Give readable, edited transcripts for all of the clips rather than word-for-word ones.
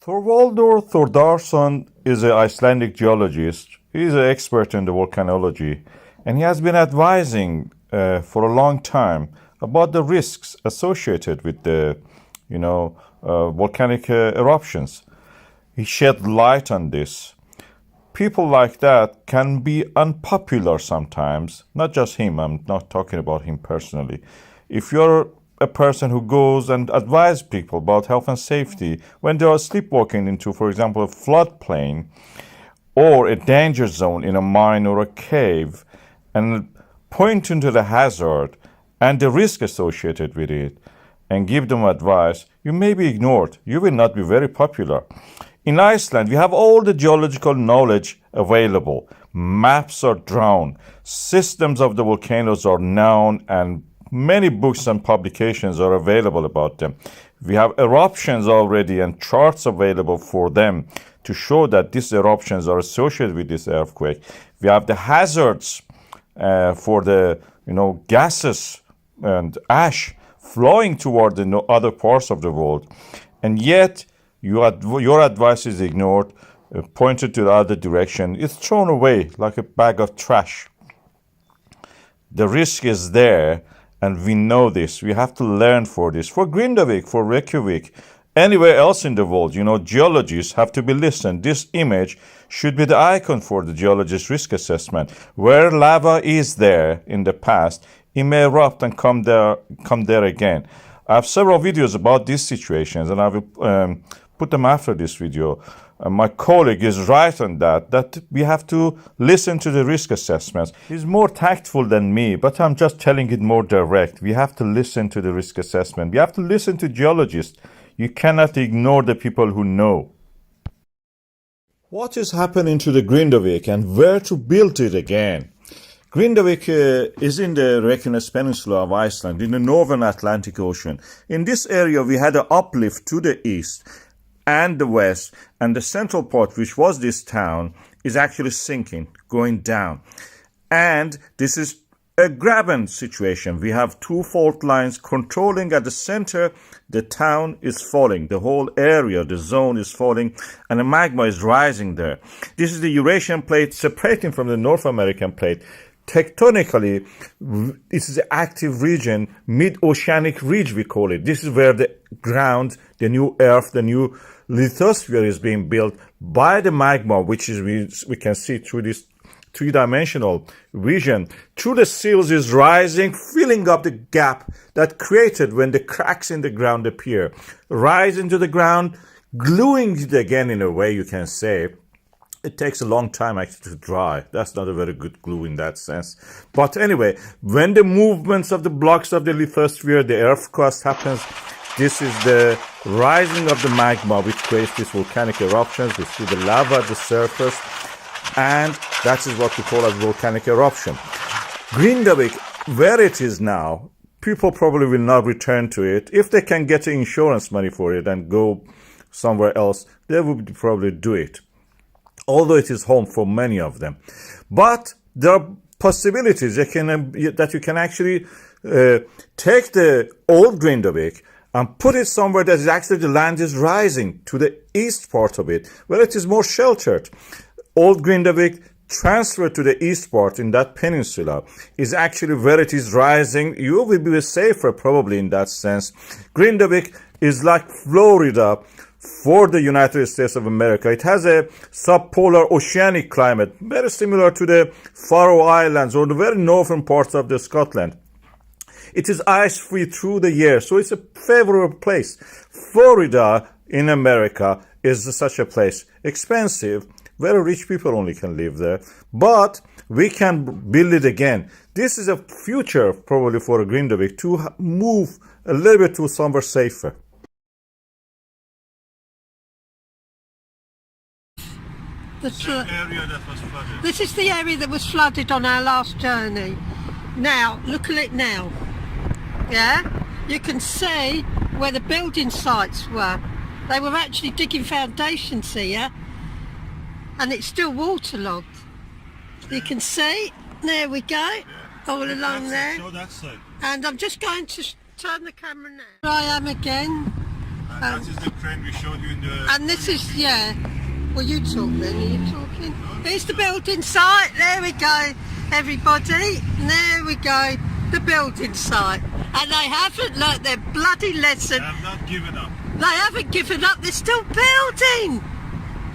Þorvaldur Þórðarson is an Icelandic geologist. He's an expert in the volcanology, and he has been advising for a long time about the risks associated with the, volcanic eruptions. He shed light on this. People like that can be unpopular sometimes. Not just him. I'm not talking about him personally. If you're a person who goes and advises people about health and safety when they are sleepwalking into, for example, a floodplain or a danger zone in a mine or a cave, and point into the hazard and the risk associated with it and give them advice, you may be ignored. You will not be very popular. In Iceland, we have all the geological knowledge available. Maps are drawn. Systems of the volcanoes are known, and many books and publications are available about them. We have eruptions already and charts available for them to show that these eruptions are associated with this earthquake. We have the hazards for the gases and ash flowing toward the other parts of the world. And yet, your advice is ignored, pointed to the other direction. It's thrown away like a bag of trash. The risk is there, and we know this. We have to learn for this. For Grindavik, for Reykjavik, anywhere else in the world, geologists have to be listened. This image should be the icon for the geologist risk assessment. Where lava is there in the past, it may erupt and come there again. I have several videos about these situations, and I will put them after this video. My colleague is right on that we have to listen to the risk assessments. He's more tactful than me, but I'm just telling it more direct. We have to listen to the risk assessment. We have to listen to geologists. You cannot ignore the people who know. What is happening to the Grindavik and where to build it again? Grindavik is in the Reykjanes peninsula of Iceland, in the northern Atlantic Ocean. In this area, we had an uplift to the east and the west, and the central part, which was this town, is actually sinking, going down. And this is a graben situation. We have two fault lines controlling at the center. The town is falling. The whole area, the zone is falling, and the magma is rising there. This is the Eurasian plate separating from the North American plate. Tectonically, this is an active region, mid-oceanic ridge we call it. This is where the ground, the new earth, the new lithosphere is being built by the magma, which is we can see through this three-dimensional vision. Through the seals is rising, filling up the gap that created when the cracks in the ground appear. Rise into the ground, gluing it again in a way you can say. It takes a long time actually to dry. That's not a very good glue in that sense. But anyway, when the movements of the blocks of the lithosphere, the earth crust happens, this is the rising of the magma which creates these volcanic eruptions. We see the lava at the surface, and that is what we call a volcanic eruption. Grindavik, where it is now, people probably will not return to it. If they can get insurance money for it and go somewhere else, they would probably do it, although it is home for many of them. But there are possibilities that you can actually take the old Grindavik and put it somewhere that is actually the land is rising to the east part of it, where it is more sheltered. Old Grindavik transferred to the east part in that peninsula is actually where it is rising. You will be safer probably in that sense. Grindavik is like Florida for the United States of America. It has a subpolar oceanic climate, very similar to the Faroe Islands or the very northern parts of the Scotland. It is ice-free through the year, so it's a favorable place. Florida in America is such a place. Expensive, very rich people only can live there, but we can build it again. This is a future probably for a Grindavik to move a little bit to somewhere safer. Area that was flooded. This is the area that was flooded on our last journey. Now, look at it now. Yeah? You can see where the building sites were. They were actually digging foundations here, and it's still waterlogged. You can see, there we go, all along there. Show that side. And I'm just going to turn the camera now. Here I am again, that is the crane we showed you in the... And this is, yeah. Well, you talk then, are you talking? Here's the building site, there we go, everybody. There we go, the building site. And they haven't learnt their bloody lesson. They have not given up. They haven't given up, they're still building.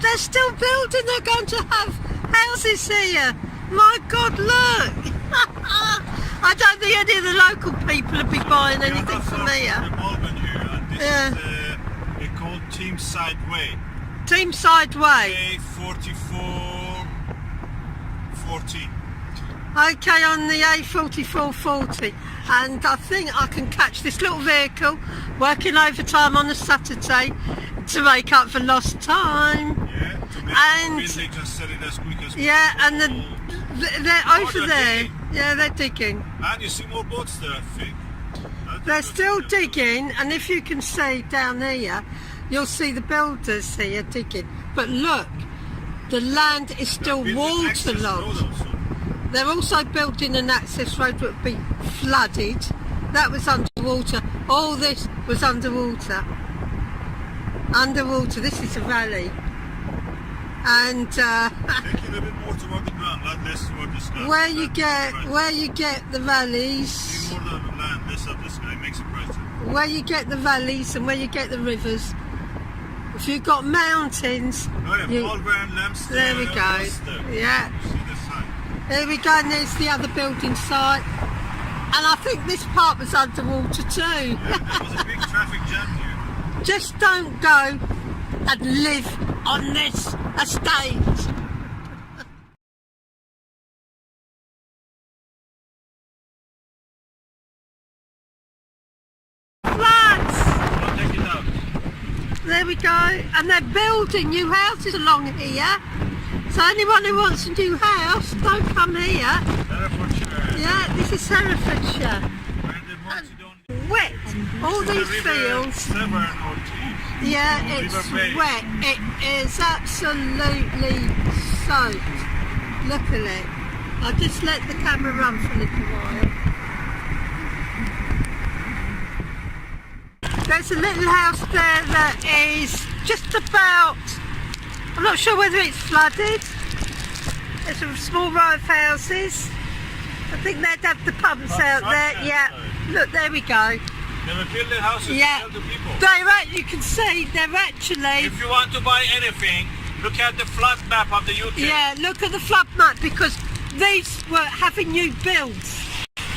They're still building, they're going to have houses here. My God, look. I don't think any of the local people would be buying anything from here. This is they call Team Side Way. Team Side Way. A4440. Okay, on the A4440, and I think I can catch this little vehicle working overtime on a Saturday to make up for lost time. Yeah, to make and they just set it as quick as possible. yeah, and they're over there. Digging. Yeah, they're digging. And you see more boats there, I think. They're still digging, and if you can see down here, you'll see the builders here digging. But look, the land is still waterlogged. They're also building an access road that would be flooded. That was underwater. All this was underwater. Underwater. This is a valley. And Taking a bit more toward the ground, not less toward the sky. where you get the valleys, See more of the land, less of the sky, makes it brighter. where you get the valleys and where you get the rivers. If you've got mountains, Oh yeah, Malvern, Lamster, there we go. Worcester. Yeah. You see the sign. There we go, and there's the other building site. And I think this part was underwater too. Yeah, there was a big traffic jam here. Just don't go and live on this estate. Floods! I'll take it out. There we go. And they're building new houses along here. So anyone who wants a new house, don't come here. Herefordshire. Yeah, this is Herefordshire. Where the ones you don't... Wet. All This is these the river fields. Severn or Tees. Yeah, River it's Bay. wet. It is absolutely soaked. Look at it. I'll just let the camera run for a little while. There's a little house there that is just about, I'm not sure whether it's flooded. There's a small row of houses. I think they'd have the pumps out there. Yeah, look, there we go. They were building houses Yeah, to sell to people. you can see they're actually, If you want to buy anything, look at the flood map of the UK. yeah, look at the flood map, because these were having new builds.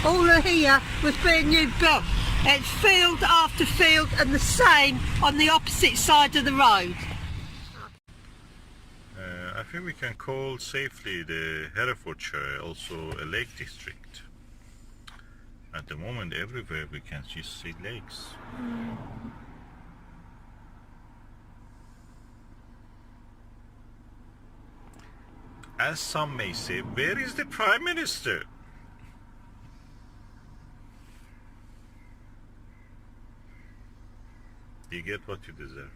All of here was being new built. It's field after field, and the same on the opposite side of the road. I think we can call safely the Herefordshire also a lake district. At the moment, everywhere we can just see lakes. As some may say, where is the Prime Minister? You get what you deserve.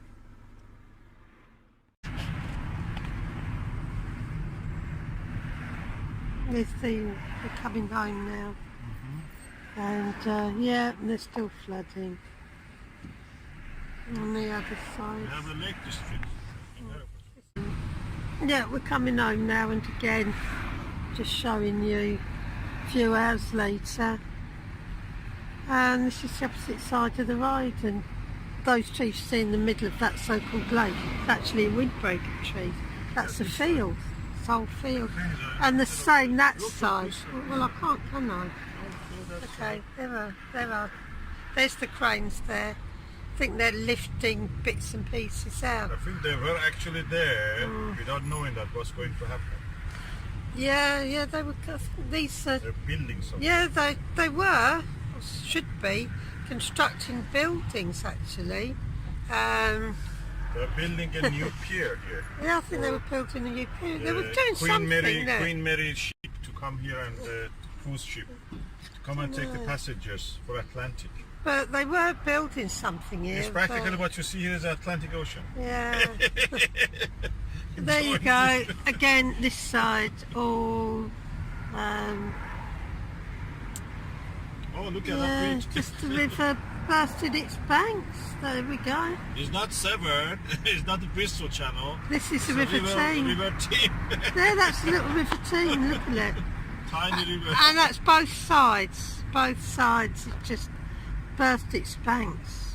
They're coming home now. And yeah, they're still flooding on the other We side. have the lake district. Yeah, we're coming home now, and again, just showing you a few hours later. And this is the opposite side of the road, and those trees you see in the middle of that so-called lake, it's actually a windbreaker tree. That's a field, it's a whole field. And the same that side. Well, I can't, can I? Okay, there are. There's the cranes there. I think they're lifting bits and pieces out. I think they were actually there without knowing that was going to happen. Yeah, they were. These. They're building something. Yeah, they were, or should be, constructing buildings actually. They're building a new pier here. Yeah, I think they were building a new pier. They were doing something there. Queen Mary ship to come here, and cruise ship to come and take the passengers for Atlantic. But they were building something here. It's practically what you see here is the Atlantic Ocean. Yeah. There you go. Again, this side all. Oh, look at that Yeah, bridge. just the river bursted its banks. There we go. It's not Severn. It's not the Bristol Channel. This is the It's River Team. River Team. There, that's the little River Team. Look at it. Tiny river. And that's both sides. Both sides. It just burst its banks.